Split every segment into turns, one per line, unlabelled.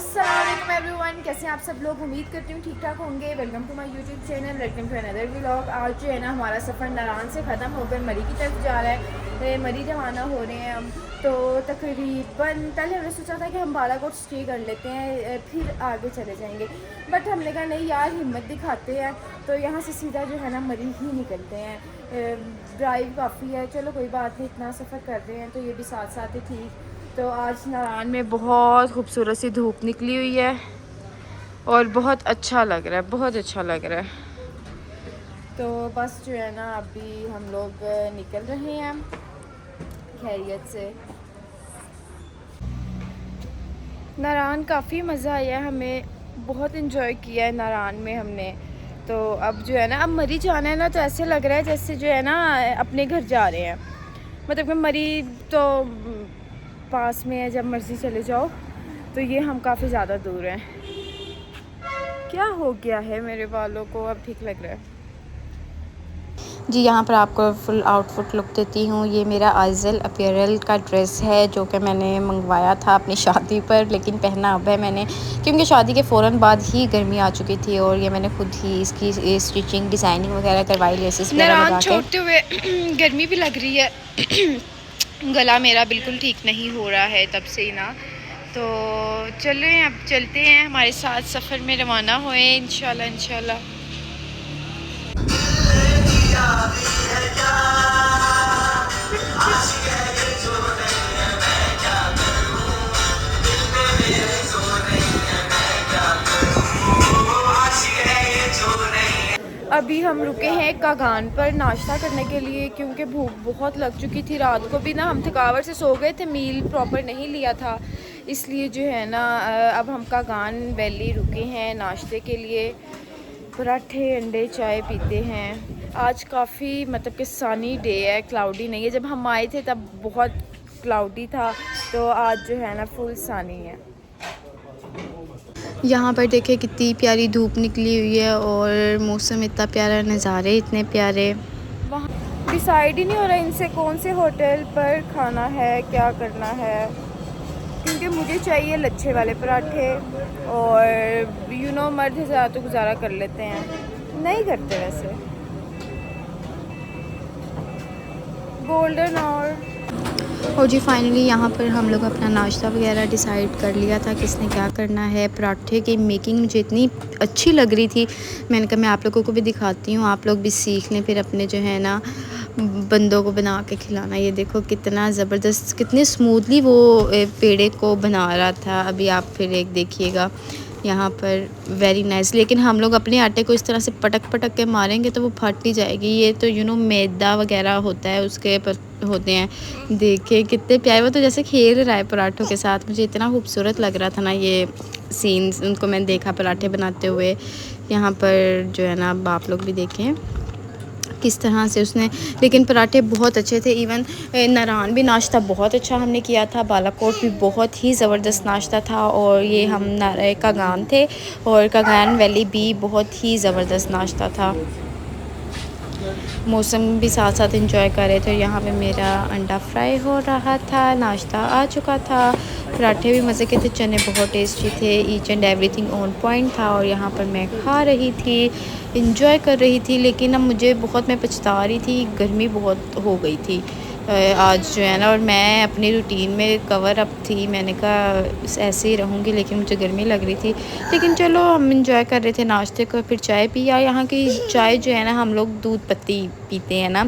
अस्सलाम वालेकुम एवरीवन, कैसे हैं आप सब लोग। उम्मीद करती हूँ ठीक ठाक होंगे। Welcome to my YouTube channel, welcome to another vlog. आज जो है ना हमारा सफ़र नारान से ख़त्म होकर मरी की तरफ जा रहा है। मरी रवाना हो रहे हैं हम। तो तकरीबन पहले हमने सोचा था कि हम बालाकोट स्टे कर लेते हैं, फिर आगे चले जाएंगे। बट हमने कहा नहीं यार, हिम्मत दिखाते हैं तो यहाँ से सीधा जो है ना मरी ही निकलते हैं। ड्राइव काफ़ी है, चलो कोई बात नहीं, इतना सफ़र कर रहे हैं तो ये भी साथ साथ ही ठीक। तो आज नारान में बहुत खूबसूरत सी धूप निकली हुई है और बहुत अच्छा लग रहा है, बहुत अच्छा लग रहा है। तो बस जो है ना अभी हम लोग निकल रहे हैं खैरियत से। नारान काफ़ी मज़ा आया हमें, बहुत इन्जॉय किया है नारान में हमने। तो अब जो है ना, अब मरी जाना है ना, तो ऐसे लग रहा है जैसे जो है ना अपने घर जा रहे हैं। मतलब कि मरी तो पास में है, जब मर्ज़ी चले जाओ। तो ये हम काफ़ी ज़्यादा दूर हैं। क्या हो गया है मेरे बालों को, अब ठीक लग रहा है
जी। यहाँ पर आपको फुल आउटफिट लुक देती हूँ। ये मेरा आइजल अपीयरल का ड्रेस है जो कि मैंने मंगवाया था अपनी शादी पर, लेकिन पहना अब है मैंने, क्योंकि शादी के फ़ौरन बाद ही गर्मी आ चुकी थी। और ये मैंने खुद ही इसकी स्टिचिंग डिज़ाइनिंग वगैरह करवाई, लेसेस वगैरह
नारायण
लगा के।
छोड़ते हुए गर्मी भी लग रही है। गला मेरा बिल्कुल ठीक नहीं हो रहा है तब से ही ना। तो चलें, अब चलते हैं, हमारे साथ सफ़र में रवाना हुए इंशाल्लाह इंशाल्लाह। अभी हम रुके हैं कागान पर नाश्ता करने के लिए, क्योंकि भूख बहुत लग चुकी थी। रात को भी ना हम थकावट से सो गए थे, मील प्रॉपर नहीं लिया था, इसलिए जो है ना अब हम कागान वैली रुके हैं नाश्ते के लिए। पराठे अंडे चाय पीते हैं। आज काफ़ी मतलब कि सनी डे है, क्लाउडी नहीं है। जब हम आए थे तब बहुत क्लाउडी था, तो आज जो है ना फुल सनी है।
यहाँ पर देखिए कितनी प्यारी धूप निकली हुई है और मौसम इतना प्यारा, नज़ारे इतने प्यारे।
वहाँ डिसाइड ही नहीं हो रहा इनसे कौन से होटल पर खाना है, क्या करना है। क्योंकि मुझे चाहिए लच्छे वाले पराठे, और मर्द से ज़्यादा तो गुजारा कर लेते हैं, नहीं करते वैसे। गोल्डन
और जी फाइनली यहाँ पर हम लोग अपना नाश्ता वगैरह डिसाइड कर लिया था किसने क्या करना है। पराठे की मेकिंग मुझे इतनी अच्छी लग रही थी, मैंने कहा मैं आप लोगों को भी दिखाती हूँ, आप लोग भी सीख लें, फिर अपने जो है ना बंदों को बना के खिलाना। ये देखो कितना ज़बरदस्त, कितने स्मूथली वो पेड़े को बना रहा था। अभी आप फिर एक देखिएगा यहाँ पर, वेरी नाइस। लेकिन हम लोग अपने आटे को इस तरह से पटक पटक के मारेंगे तो वो फट ही जाएगी। ये तो मैदा वगैरह होता है, उसके होते हैं। देखिए कितने प्यारे, वो तो जैसे खेल रहा है पराठों के साथ। मुझे इतना खूबसूरत लग रहा था ना ये सीन्स, उनको मैंने देखा पराठे बनाते हुए। यहाँ पर जो है ना, अब आप लोग भी देखें किस तरह से उसने, लेकिन पराठे बहुत अच्छे थे। इवन नारान भी नाश्ता बहुत अच्छा हमने किया था, बालाकोट भी बहुत ही ज़बरदस्त नाश्ता था। और ये हम कागान थे, और कागान वैली भी बहुत ही ज़बरदस्त नाश्ता था। मौसम भी साथ साथ एंजॉय कर रहे थे। और यहाँ पे मेरा अंडा फ्राई हो रहा था, नाश्ता आ चुका था, पराठे भी मज़े के थे, चने बहुत टेस्टी थे, each and everything on point था। और यहाँ पर मैं खा रही थी, इंजॉय कर रही थी। लेकिन अब मुझे बहुत, मैं पछता रही थी, गर्मी बहुत हो गई थी आज जो है ना। और मैं अपनी रूटीन में कवर अप थी, मैंने कहा ऐसे ही रहूँगी, लेकिन मुझे गर्मी लग रही थी। लेकिन चलो हम इंजॉय कर रहे थे नाश्ते को। फिर चाय पिया। यहाँ की चाय जो है ना, हम लोग दूध पत्ती पीते हैं ना,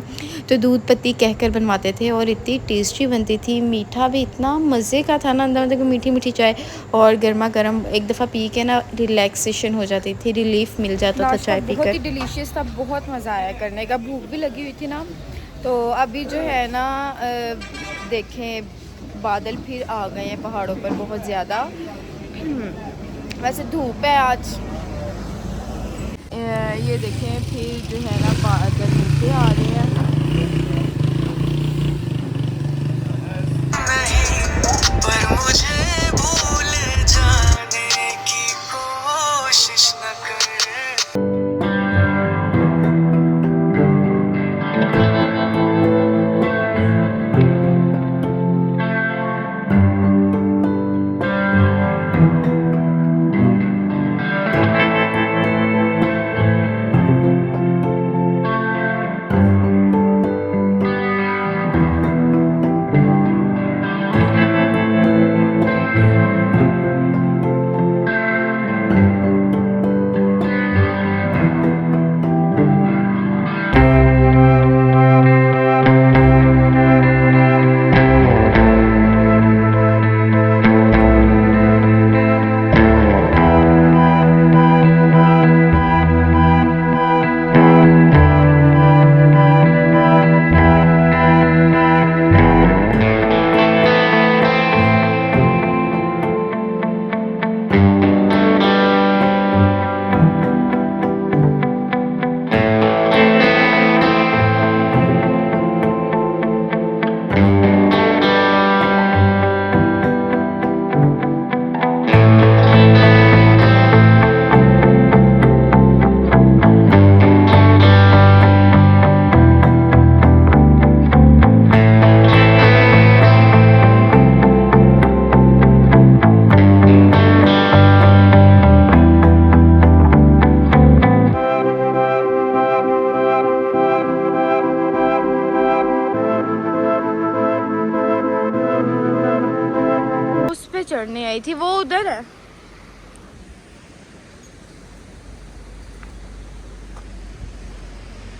तो दूध पत्ती कहकर बनवाते थे, और इतनी टेस्टी बनती थी। मीठा भी इतना मज़े का था ना, अंदर मतलब मीठी मीठी चाय, और गर्मा गर्म एक दफ़ा पी के ना रिलैक्सेशन हो जाती थी, रिलीफ मिल जाता था
नाश्ता
चाय
बहुत ही
पीकर।
डिलीशियस था, बहुत मज़ा आया करने का। भूख भी लगी हुई थी ना। तो अभी जो है ना देखें, बादल फिर आ गए हैं पहाड़ों पर बहुत ज़्यादा। वैसे धूप है आज। ये देखें फिर जो है ना बादल नीचे आ रहे हैं। पर मुझे भूल जाने की कोशिश न कर।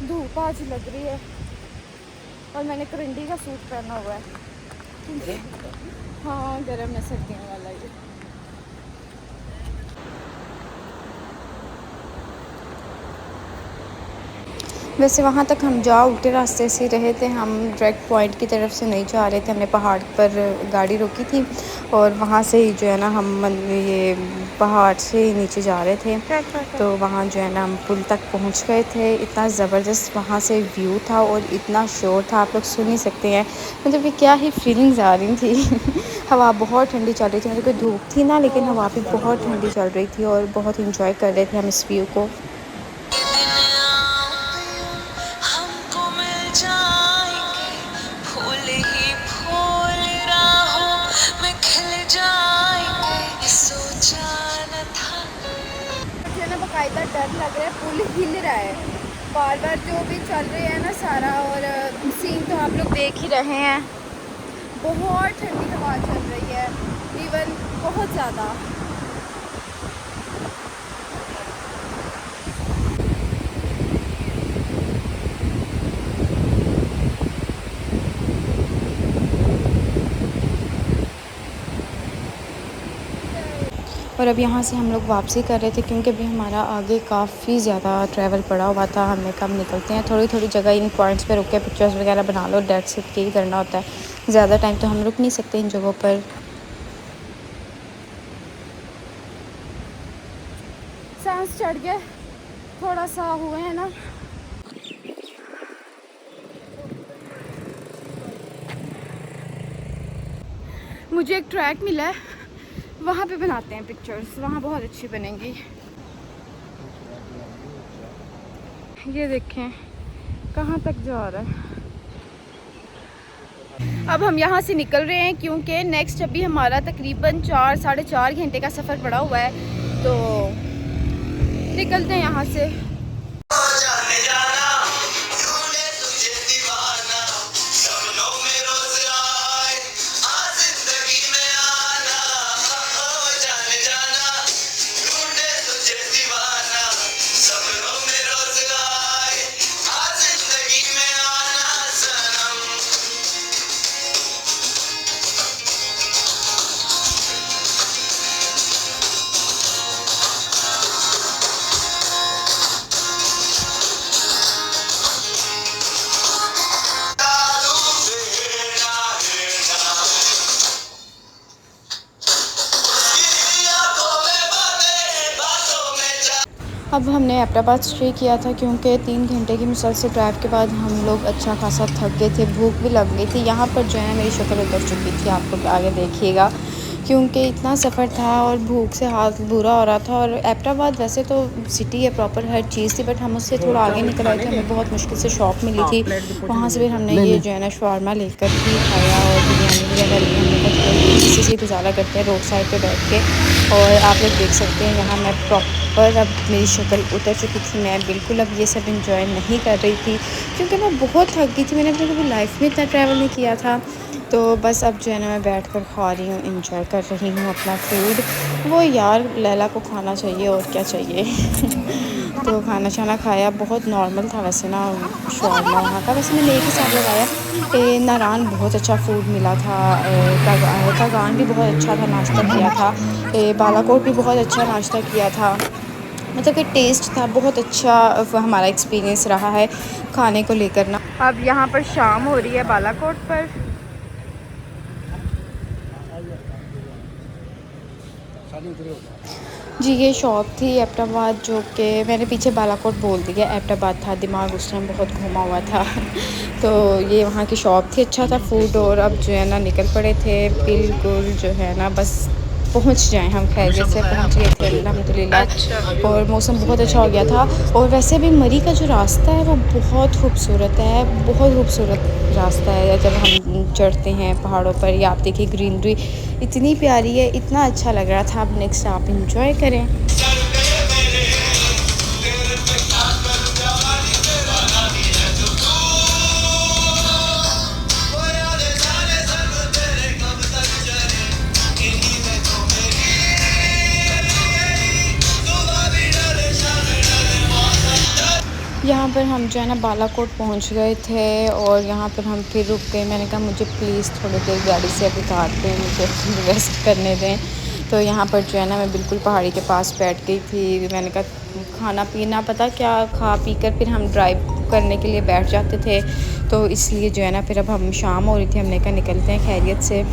धूप आज लग रही है और मैंने करंडी का सूट पहना हुआ है। हाँ गर्म है, सर्दियों वाला ये।
वैसे वहाँ तक हम जा उल्टे रास्ते से रहे थे, हम डायरेक्ट पॉइंट की तरफ से नहीं जा रहे थे। हमने पहाड़ पर गाड़ी रोकी थी और वहाँ से ही जो है ना हम ये पहाड़ से नीचे जा रहे थे। तो वहाँ जो है ना हम पुल तक पहुँच गए थे। इतना ज़बरदस्त वहाँ से व्यू था और इतना शोर था, आप लोग सुन ही सकते हैं। मतलब ये क्या ही फीलिंग्स आ रही थी। हवा बहुत ठंडी चल रही थी, मतलब कोई धूप थी ना, लेकिन हवा भी बहुत ठंडी चल रही थी और बहुत इंजॉय कर रहे थे हम इस व्यू को।
मुझे ना बाकायदा डर लग रहा है, पुल हिल रहा है बार बार, जो भी चल रही है ना सारा, और सीन तो आप लोग देख ही रहे हैं। बहुत ठंडी हवा चल रही है, इवन बहुत ज़्यादा।
और अब यहाँ से हम लोग वापसी कर रहे थे क्योंकि अभी हमारा आगे काफ़ी ज़्यादा ट्रैवल पड़ा हुआ था। हमें कब निकलते हैं, थोड़ी थोड़ी जगह इन पॉइंट्स पे रुक के पिक्चर्स वगैरह बना लो, डेट्स इट ही करना होता है। ज़्यादा टाइम तो हम रुक नहीं सकते इन जगहों पर।
सांस चढ़ गया, थोड़ा सा हुए हैं ना। मुझे एक ट्रैक मिला है, वहाँ पे बनाते हैं पिक्चर्स, वहाँ बहुत अच्छी बनेंगी। ये देखें कहाँ तक जा रहा है। अब हम यहाँ से निकल रहे हैं क्योंकि नेक्स्ट अभी हमारा तकरीबन 4-4.5 घंटे का सफ़र पड़ा हुआ है, तो निकलते हैं यहाँ से।
अब हमने एबटाबाद स्टे किया था क्योंकि 3 घंटे की मुसलसल ड्राइव के बाद हम लोग अच्छा खासा थक गए थे, भूख भी लग गई थी। यहाँ पर जो है मेरी शक्ल उतर चुकी थी, आप लोग आगे देखिएगा, क्योंकि इतना सफ़र था और भूख से हाथ बुरा हो रहा था। और एबटाबाद वैसे तो सिटी है प्रॉपर, हर चीज़ थी, बट हम उससे थोड़ा आगे निकल आए थे। हमें बहुत मुश्किल से शॉप मिली थी, वहाँ से फिर हमने ये जो है ना शवारमा लेकर भी खाया और बिरयानी वगैरह ली। हमने कहा इसी से गुजारा करते हैं रोड साइड पे बैठ के। और आप लोग देख सकते हैं यहाँ मैं प्रॉपर, अब मेरी शक्ल उतर चुकी थी, मैं बिल्कुल अब ये सब इंजॉय नहीं कर रही थी क्योंकि मैं बहुत थक गई थी। मैंने अपनी कभी लाइफ में इतना ट्रैवल नहीं किया था। तो बस अब जो है ना मैं बैठ कर खा रही हूँ, इंजॉय कर रही हूँ अपना फूड। वो यार लैला को खाना चाहिए और क्या चाहिए। तो खाना शाना खाया, बहुत नॉर्मल था वैसे ना शौरमा वहाँ का। वैसे मैंने एक ही साथ लगाया। नारान बहुत अच्छा फूड मिला था, तगान भी बहुत अच्छा था, नाश्ता किया था। बालाकोट भी बहुत अच्छा नाश्ता किया था, मतलब कि टेस्ट था बहुत अच्छा। हमारा एक्सपीरियंस रहा है खाने को लेकर ना।
अब यहाँ पर शाम हो रही है बालाकोट पर।
जी ये शॉप थी एबटाबाद, जो कि मैंने पीछे बालाकोट बोल दिया, एबटाबाद था, दिमाग उस टाइम बहुत घूमा हुआ था। तो ये वहाँ की शॉप थी, अच्छा था फूड। और अब जो है ना निकल पड़े थे, बिल्कुल जो है ना बस पहुँच जाएं हम, खैरियत से पहुँच गए थे अल्हम्दुलिल्लाह। और मौसम बहुत अच्छा हो गया था। और वैसे भी मरी का जो रास्ता है वो बहुत खूबसूरत है, बहुत खूबसूरत रास्ता है। जब हम चढ़ते हैं पहाड़ों पर, या आप देखिए ग्रीनरी इतनी प्यारी है, इतना अच्छा लग रहा था। अब नेक्स्ट आप इंजॉय करें। यहाँ पर हम जो है ना बालाकोट पहुँच गए थे और यहाँ पर हम फिर रुक गए। मैंने कहा मुझे प्लीज़ थोड़ी देर गाड़ी से अब उतार दें, मुझे रेस्ट करने दें। तो यहाँ पर जो है ना मैं बिल्कुल पहाड़ी के पास बैठ गई थी। मैंने कहा खाना पीना पता क्या खा पी कर फिर हम ड्राइव करने के लिए बैठ जाते थे, तो इसलिए जो है ना फिर अब हम शाम हो रही थी, हमने कहा निकलते हैं खैरियत से।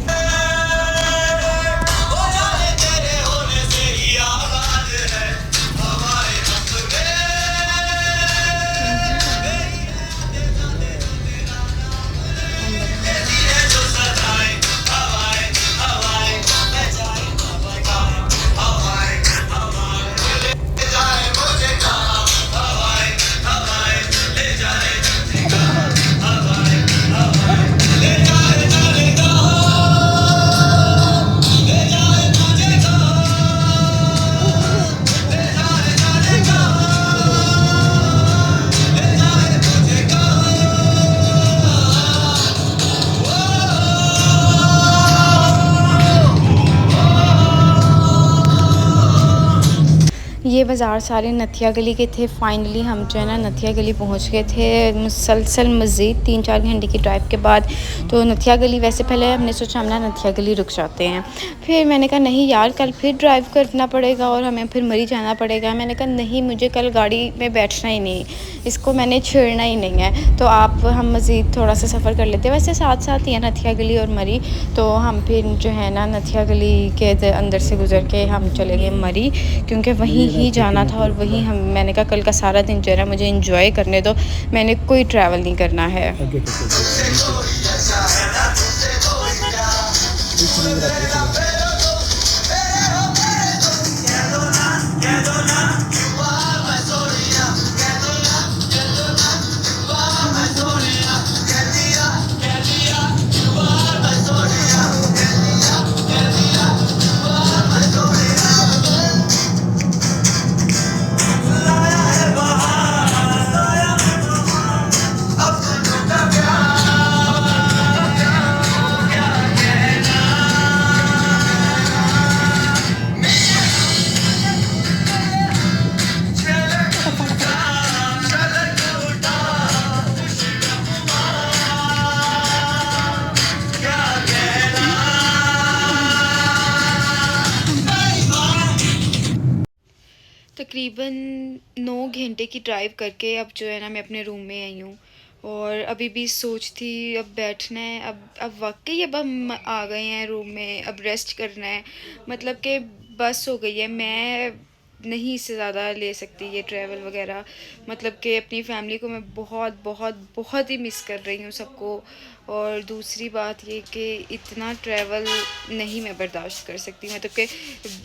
ये बाज़ार सारे नथिया गली के थे। फाइनली हम जो है ना नथिया गली पहुंच गए थे, मुसलसल मज़ीद 3-4 घंटे की ड्राइव के बाद। तो नथिया गली वैसे पहले हमने सोचा हम ना नथिया गली रुक जाते हैं, फिर मैंने कहा नहीं यार कल फिर ड्राइव करना पड़ेगा और हमें फिर मरी जाना पड़ेगा। मैंने कहा नहीं मुझे कल गाड़ी में बैठना ही नहीं, इसको मैंने छेड़ना ही नहीं है, तो हम मज़ीद थोड़ा सा सफ़र कर लेते हैं। वैसे साथ साथ ही है नथिया गली और मरी, तो हम फिर जो है ना नथिया गली के अंदर से गुज़र के हम चले गए मरी, क्योंकि वहीं ही जाना था और वहीं मैंने कहा कल का सारा दिन जो है ना मुझे इंजॉय करने दो, मैंने कोई ट्रैवल नहीं करना है। तकरीबन 9 घंटे की ड्राइव करके अब जो है ना मैं अपने रूम में आई हूँ और अभी भी सोचती अब बैठना है। अब वाकई अब हम आ गए हैं रूम में, अब रेस्ट करना है, मतलब कि बस हो गई है। मैं नहीं इससे ज़्यादा ले सकती ये ट्रैवल वगैरह, मतलब कि अपनी फैमिली को मैं बहुत बहुत बहुत ही मिस कर रही हूँ सबको। और दूसरी बात ये कि इतना ट्रैवल नहीं मैं बर्दाश्त कर सकती, मतलब कि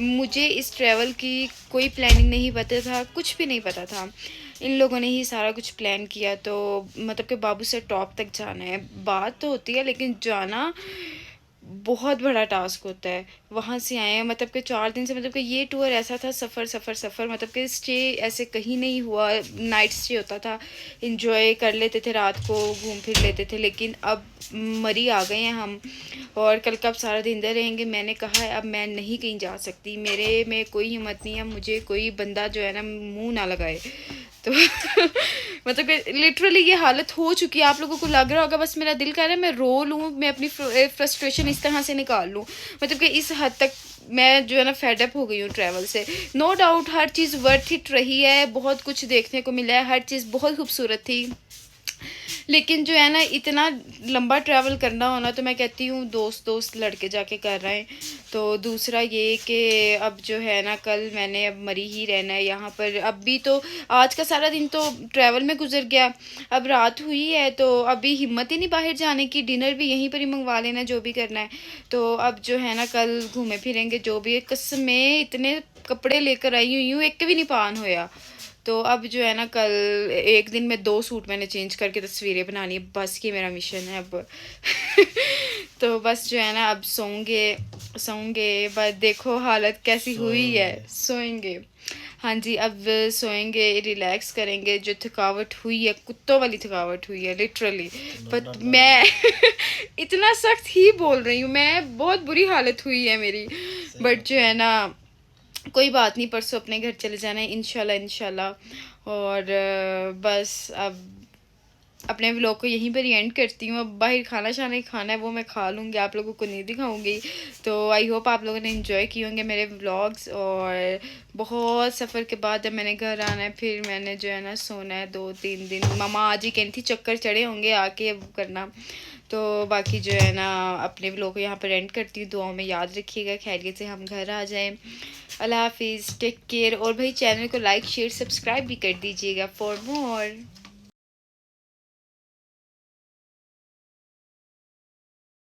मुझे इस ट्रैवल की कोई प्लानिंग नहीं पता था, कुछ भी नहीं पता था। इन लोगों ने ही सारा कुछ प्लान किया, तो मतलब कि बाबू से टॉप तक जाना है, बात तो होती है लेकिन जाना बहुत बड़ा टास्क होता है। वहाँ से आए हैं, मतलब कि 4 दिन से, मतलब कि ये टूर ऐसा था, सफ़र सफ़र सफ़र, मतलब कि स्टे ऐसे कहीं नहीं हुआ। नाइट स्टे होता था, इंजॉय कर लेते थे, रात को घूम फिर लेते थे, लेकिन अब मरी आ गए हैं हम और कल का अब सारा दिन इधर रहेंगे। मैंने कहा है अब मैं नहीं कहीं जा सकती, मेरे में कोई हिम्मत नहीं है, मुझे कोई बंदा जो है ना मुँह ना लगाए। तो मतलब कि लिटरली ये हालत हो चुकी है। आप लोगों को लग रहा होगा बस मेरा दिल कर रहा है मैं रो लूँ, मैं अपनी फ्रस्ट्रेशन इस तरह से निकाल लूँ, मतलब कि इस हद तक मैं जो है ना फेड अप हो गई हूँ ट्रैवल से। नो डाउट हर चीज़ वर्थ इट रही है, बहुत कुछ देखने को मिला है, हर चीज़ बहुत खूबसूरत थी, लेकिन जो है ना इतना लंबा ट्रैवल करना होना, तो मैं कहती हूँ दोस्त लड़के जाके कर रहे हैं। तो दूसरा ये कि अब जो है ना कल मैंने अब मरी ही रहना है यहाँ पर। अब भी तो आज का सारा दिन तो ट्रैवल में गुजर गया, अब रात हुई है तो अभी हिम्मत ही नहीं बाहर जाने की, डिनर भी यहीं पर ही मंगवा लेना जो भी करना है। तो अब जो है ना कल घूमे फिरेंगे जो भी, कसम में इतने कपड़े लेकर आई हुई हूँ, एक भी नहीं पान होया। तो अब जो है ना कल एक दिन में 2 सूट मैंने चेंज करके तस्वीरें बनानी है, बस ये मेरा मिशन है अब। तो बस जो है ना अब सोएंगे बस, देखो हालत कैसी हुई है, सोएंगे। हाँ जी अब सोएंगे, रिलैक्स करेंगे। जो थकावट हुई है, कुत्तों वाली थकावट हुई है लिटरली, बट मैं इतना सख्त ही बोल रही हूँ, मैं बहुत बुरी हालत हुई है मेरी, बट जो है ना कोई बात नहीं, परसों अपने घर चले जाना है इंशाल्लाह इंशाल्लाह। और बस अब अपने व्लॉग को यहीं पर ही एंड करती हूँ। अब बाहर खाना शाना ही खाना है, वो मैं खा लूँगी, आप लोगों को नहीं दिखाऊंगी। तो आई होप आप लोगों ने इन्जॉय किए होंगे मेरे व्लॉग्स। और बहुत सफ़र के बाद जब मैंने घर आना है, फिर मैंने जो है ना सोना है 2-3 दिन। मामा आज ही कहती थी चक्कर चढ़े होंगे आके अब करना। तो बाकी जो है ना अपने व्लॉग को यहाँ पर एंड करती हूँ। दुआओं में याद रखिएगा, खैरियत से हम घर आ जाएँ। अल्लाह हाफिज़, टेक केयर। और भाई चैनल को लाइक शेयर सब्सक्राइब भी कर दीजिएगा फॉर मोर।